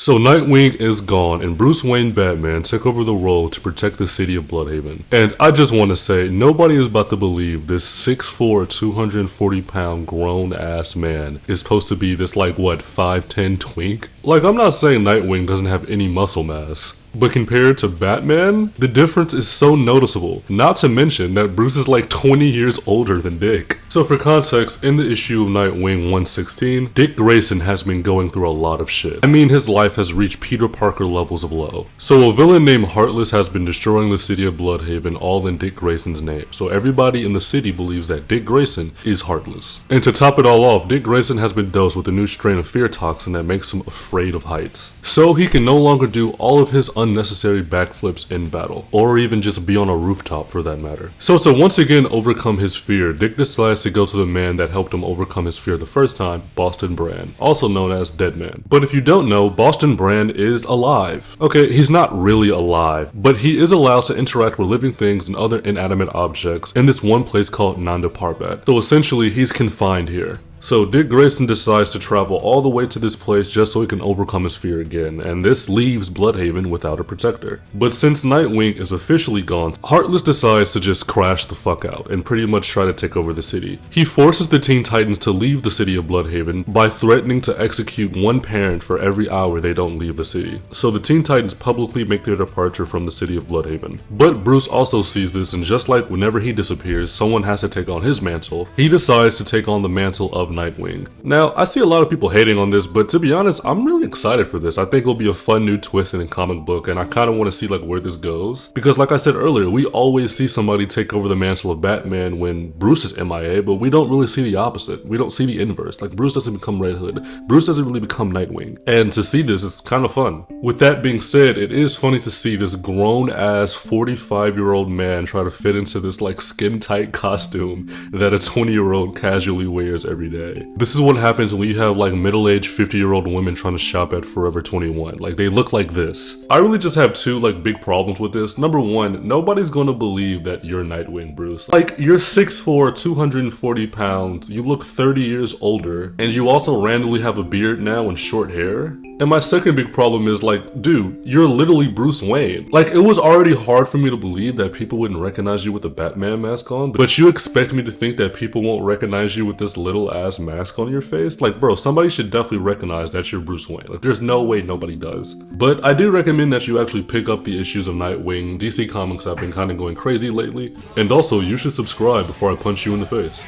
So Nightwing is gone and Bruce Wayne Batman took over the role to protect the city of Bloodhaven. And I just want to say, nobody is about to believe this 6'4", 240-pound grown-ass man is supposed to be this 5'10" twink? I'm not saying Nightwing doesn't have any muscle mass, but compared to Batman, the difference is so noticeable. Not to mention that Bruce is 20 years older than Dick. So for context, in the issue of Nightwing 116, Dick Grayson has been going through a lot of shit. I mean, his life has reached Peter Parker levels of low. So a villain named Heartless has been destroying the city of Bloodhaven all in Dick Grayson's name. So everybody in the city believes that Dick Grayson is Heartless. And to top it all off, Dick Grayson has been dosed with a new strain of fear toxin that makes him afraid of heights. So he can no longer do all of his unnecessary backflips in battle, or even just be on a rooftop for that matter. So to once again overcome his fear, Dick decides to go to the man that helped him overcome his fear the first time, Boston Brand, also known as Deadman. But if you don't know, Boston Brand is alive. Okay, he's not really alive, but he is allowed to interact with living things and other inanimate objects in this one place called Nanda Parbat. So essentially, he's confined here. So Dick Grayson decides to travel all the way to this place just so he can overcome his fear again, and this leaves Bloodhaven without a protector. But since Nightwing is officially gone, Heartless decides to just crash the fuck out and pretty much try to take over the city. He forces the Teen Titans to leave the city of Bloodhaven by threatening to execute one parent for every hour they don't leave the city. So the Teen Titans publicly make their departure from the city of Bloodhaven. But Bruce also sees this, and just like whenever he disappears, someone has to take on his mantle. He decides to take on the mantle of Nightwing. Now, I see a lot of people hating on this, but to be honest, I'm really excited for this. I think it'll be a fun new twist in a comic book, and I kind of want to see where this goes. Because like I said earlier, we always see somebody take over the mantle of Batman when Bruce is MIA, but we don't really see the opposite. We don't see the inverse. Bruce doesn't become Red Hood. Bruce doesn't really become Nightwing. And to see this is kind of fun. With that being said, it is funny to see this grown-ass 45-year-old man try to fit into this skin-tight costume that a 20-year-old casually wears every day. This is what happens when you have middle-aged 50-year-old women trying to shop at Forever 21. They look like this. I really just have two big problems with this. Number one, nobody's gonna believe that you're Nightwing, Bruce. You're 6'4", 240 pounds, you look 30 years older, and you also randomly have a beard now and short hair. And my second big problem is dude, you're literally Bruce Wayne. It was already hard for me to believe that people wouldn't recognize you with a Batman mask on, but you expect me to think that people won't recognize you with this little ass mask on your face? Bro, somebody should definitely recognize that you're Bruce Wayne. There's no way nobody does. But I do recommend that you actually pick up the issues of Nightwing. DC Comics have been kind of going crazy lately. And also, you should subscribe before I punch you in the face.